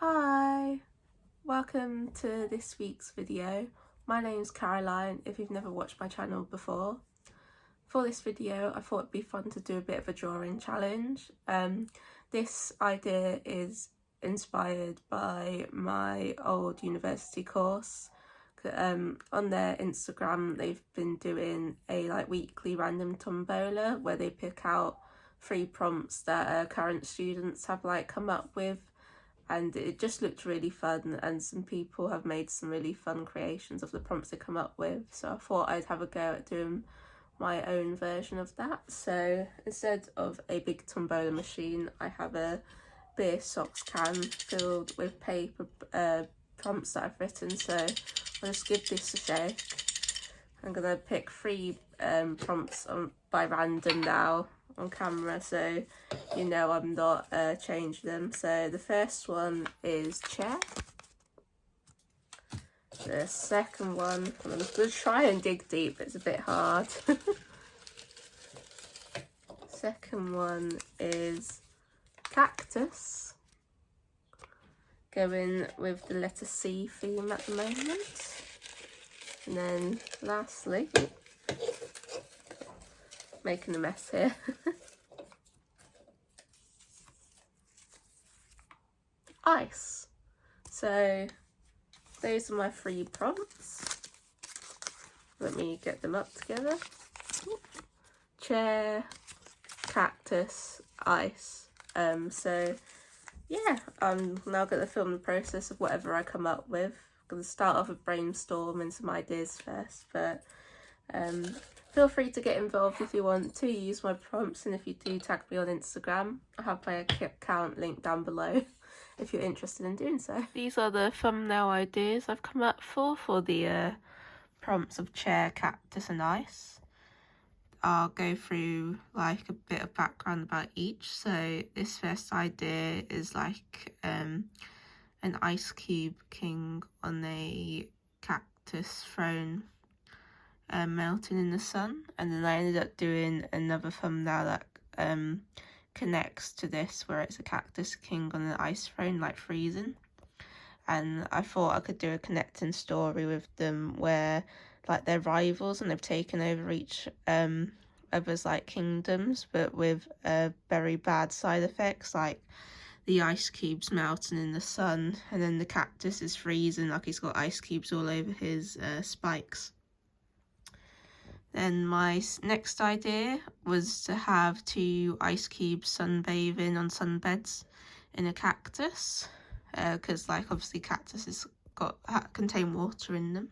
Hi, welcome to this week's video. My name's Caroline, if you've never watched my channel before. For this video, I thought it'd be fun to do a bit of a drawing challenge. This idea is inspired by my old university course. On their Instagram, they've been doing a weekly random tombola where they pick out 3 prompts that current students have come up with. And it just looked really fun, and some people have made some really fun creations of the prompts they come up with, so I thought I'd have a go at doing my own version of that. So instead of a big tombola machine, I have a beer socks can filled with paper prompts that I've written, so I'll just give this a shake. I'm going to pick 3 prompts by random now on camera, so you know I'm not changing them. So the first one is chair. The second one, I'm going to try and dig deep, it's a bit hard. Second one is cactus, going with the letter C theme at the moment. And then lastly, making a mess here, ice. So those are my 3 prompts. Let me get them up together. Chair, cactus, ice. So yeah, I'm now going to film the process of whatever I come up with. I'm going to start off with brainstorming some ideas first, but feel free to get involved if you want to use my prompts, and if you do, tag me on Instagram. I have my account linked down below if you're interested in doing so. These are the thumbnail ideas I've come up for the prompts of chair, cactus and ice. I'll go through a bit of background about each. So this first idea is an ice cube king on a cactus throne melting in the sun, and then I ended up doing another thumbnail that connects to this, where it's a cactus king on an ice throne freezing, and I thought I could do a connecting story with them where they're rivals and they've taken over each other's kingdoms, but with very bad side effects, like the ice cubes melting in the sun, and then the cactus is freezing, he's got ice cubes all over his spikes. Then my next idea was to have 2 ice cubes sunbathing on sunbeds in a cactus, because obviously cactuses contain water in them.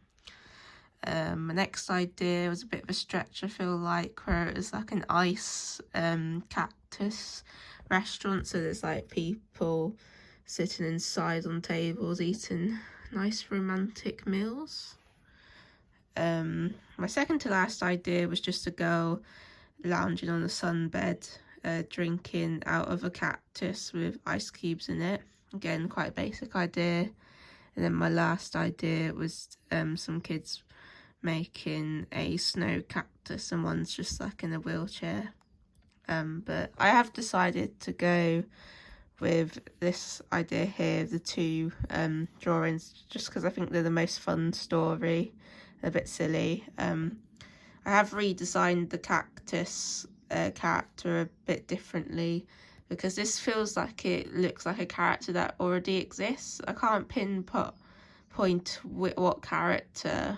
My next idea was a bit of a stretch, I feel where it was an ice cactus restaurant, so there's people sitting inside on tables eating nice romantic meals. My second to last idea was just a girl lounging on a sunbed, drinking out of a cactus with ice cubes in it. Again, quite a basic idea. And then my last idea was some kids making a snow cactus, and one's just in a wheelchair. But I have decided to go with this idea here, the 2 drawings, just because I think they're the most fun story. A bit silly. I have redesigned the cactus character a bit differently, because this feels like it looks like a character that already exists. I can't pinpoint what character,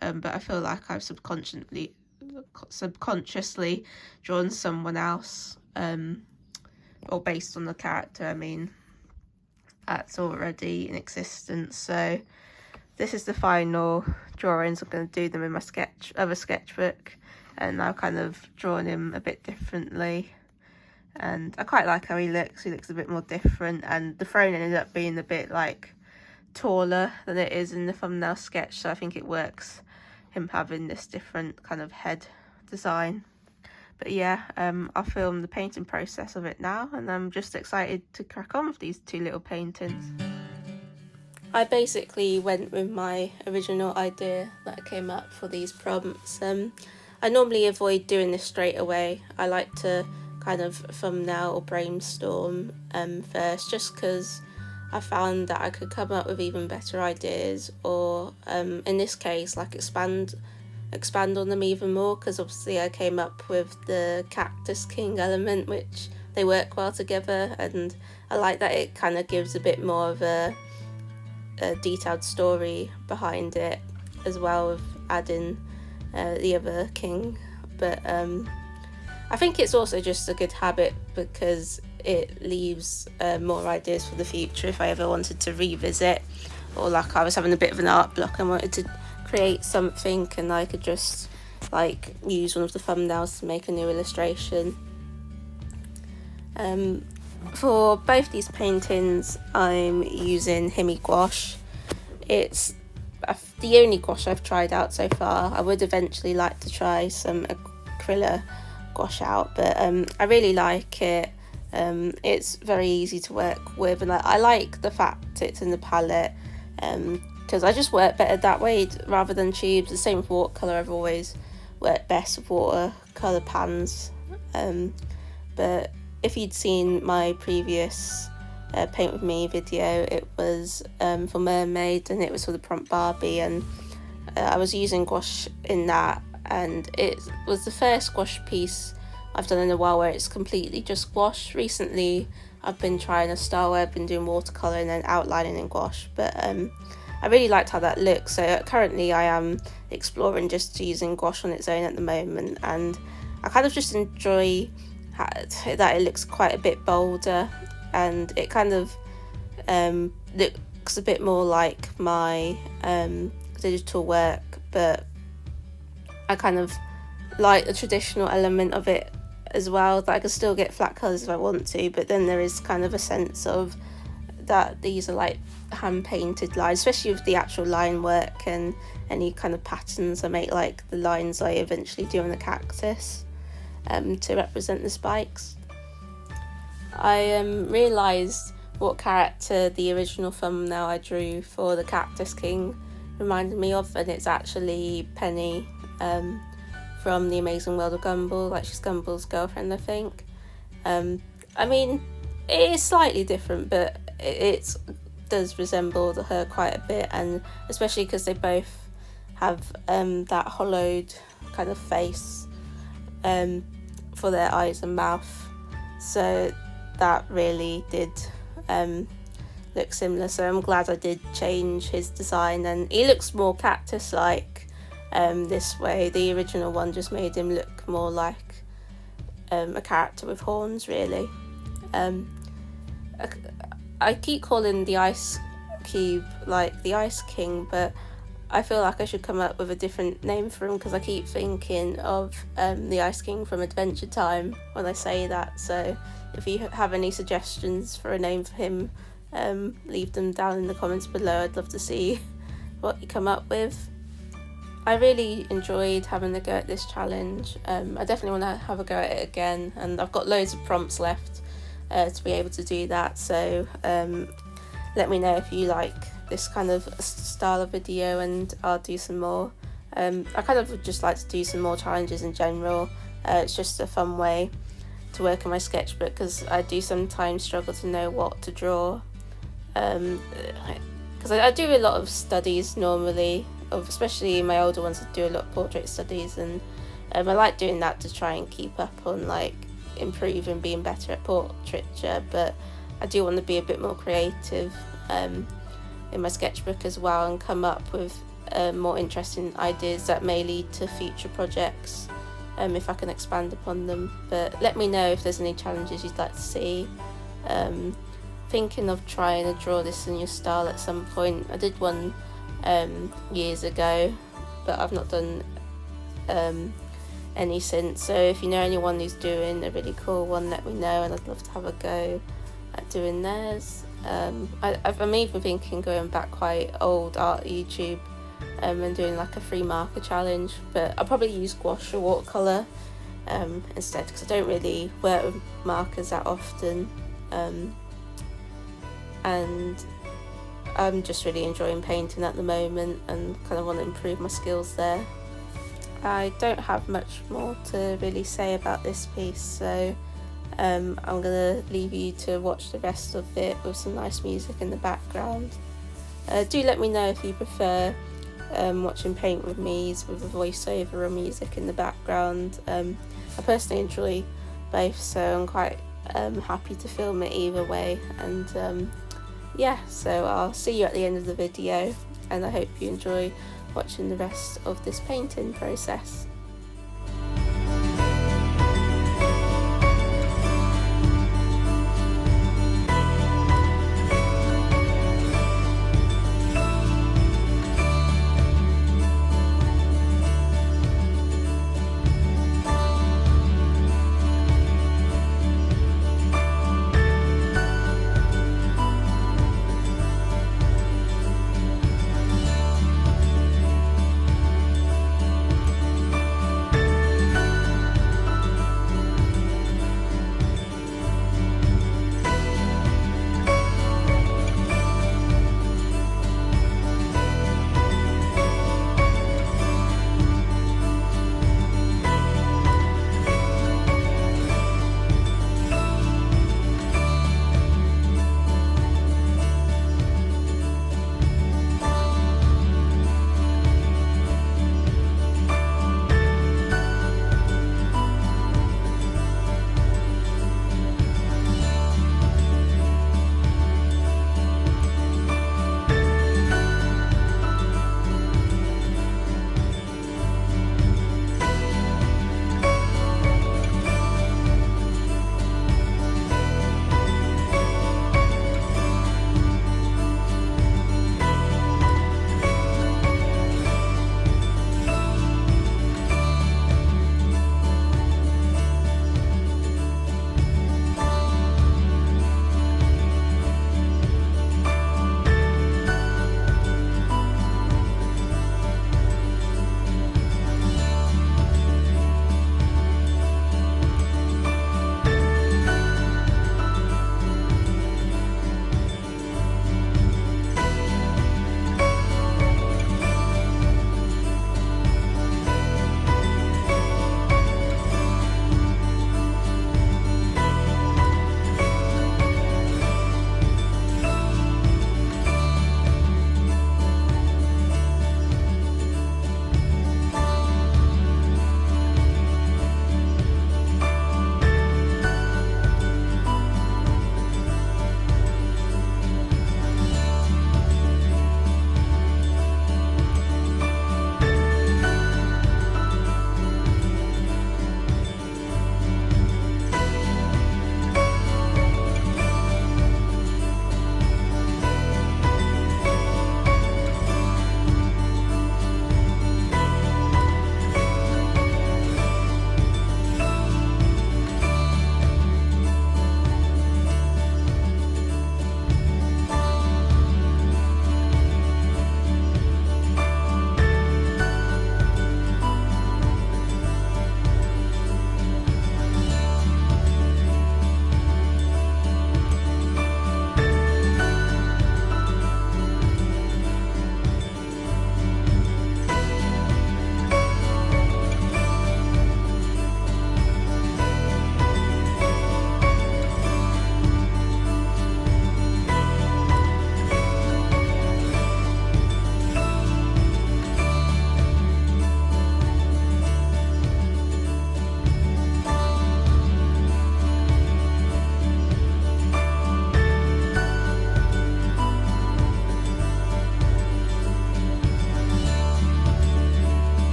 but I feel like I've subconsciously drawn someone else, or based on the character, I mean, that's already in existence. So this is the final drawings. I'm going to do them in my other sketchbook, and I've kind of drawn him a bit differently, and I quite like how he looks. He looks a bit more different, and the throne ended up being a bit taller than it is in the thumbnail sketch, so I think it works, him having this different kind of head design. But yeah, I'll film the painting process of it now, and I'm just excited to crack on with these 2 little paintings. I basically went with my original idea that I came up for these prompts. I normally avoid doing this straight away. I like to kind of thumbnail or brainstorm first, just because I found that I could come up with even better ideas, or in this case, like expand on them even more, because obviously I came up with the Cactus King element, which they work well together, and I like that it kind of gives a bit more of a detailed story behind it, as well with adding the other king. But I think it's also just a good habit because it leaves more ideas for the future if I ever wanted to revisit, or like I was having a bit of an art block and wanted to create something, and I could just like use one of the thumbnails to make a new illustration. For both these paintings I'm using Himi gouache. It's the only gouache I've tried out so far. I would eventually like to try some acrylic gouache out, but I really like it. It's very easy to work with, and I like the fact it's in the palette, because I just work better that way rather than tubes. The same with watercolour, I've always worked best with watercolour pans. But if you'd seen my previous paint with me video, it was for Mermaid, and it was for the prompt Barbie, and I was using gouache in that, and it was the first gouache piece I've done in a while where it's completely just gouache. Recently I've been trying a style where I've been doing watercolour and then outlining in gouache, but I really liked how that looks. So currently I am exploring just using gouache on its own at the moment, and I kind of just enjoy that it looks quite a bit bolder, and it kind of looks a bit more like my digital work, but I kind of like the traditional element of it as well, that I can still get flat colours if I want to, but then there is kind of a sense of that these are like hand painted lines, especially with the actual line work and any kind of patterns I make, like the lines I eventually do on the cactus to represent the spikes. I realised what character the original thumbnail I drew for the Cactus King reminded me of, and it's actually Penny from The Amazing World of Gumball. Like, she's Gumball's girlfriend, I think. I mean, it is slightly different, but it does resemble her quite a bit, and especially because they both have that hollowed kind of face for their eyes and mouth, so that really did look similar. So I'm glad I did change his design, and he looks more cactus-like this way. The original one just made him look more like a character with horns, really. I keep calling the ice cube like the Ice King, but I feel like I should come up with a different name for him, because I keep thinking of the Ice King from Adventure Time when I say that. So if you have any suggestions for a name for him, leave them down in the comments below. I'd love to see what you come up with. I really enjoyed having a go at this challenge. I definitely want to have a go at it again, and I've got loads of prompts left to be able to do that. So let me know if you like this kind of style of video, and I'll do some more. I kind of would just like to do some more challenges in general. It's just a fun way to work on my sketchbook, because I do sometimes struggle to know what to draw, because I do a lot of studies normally, especially my older ones. I do a lot of portrait studies, and I like doing that to try and keep up on like improving, being better at portraiture, but I do want to be a bit more creative in my sketchbook as well, and come up with more interesting ideas that may lead to future projects if I can expand upon them. But let me know if there's any challenges you'd like to see. Thinking of trying to draw this in your style at some point. I did one years ago, but I've not done any since. So if you know anyone who's doing a really cool one, let me know, and I'd love to have a go at doing theirs. I'm even thinking going back quite old art YouTube and doing like a free marker challenge, but I'll probably use gouache or watercolour instead, because I don't really work with markers that often, and I'm just really enjoying painting at the moment and kind of want to improve my skills there. I don't have much more to really say about this piece, so I'm gonna leave you to watch the rest of it with some nice music in the background. Do let me know if you prefer watching Paint with Me's with a voiceover or music in the background. I personally enjoy both, so I'm quite happy to film it either way. And yeah, so I'll see you at the end of the video, and I hope you enjoy watching the rest of this painting process.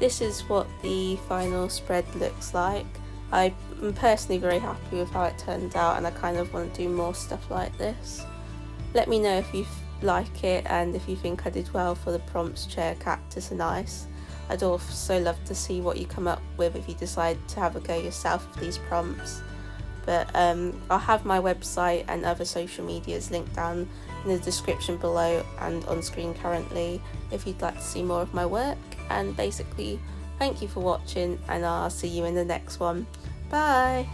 this is what the final spread looks like. I'm personally very happy with how it turned out, and I kind of want to do more stuff like this. Let me know if you like it and if you think I did well for the prompts, chair, cactus and ice. I'd also love to see what you come up with if you decide to have a go yourself with these prompts. But I'll have my website and other social medias linked down in the description below and on screen currently if you'd like to see more of my work. And basically, thank you for watching, and I'll see you in the next one. Bye!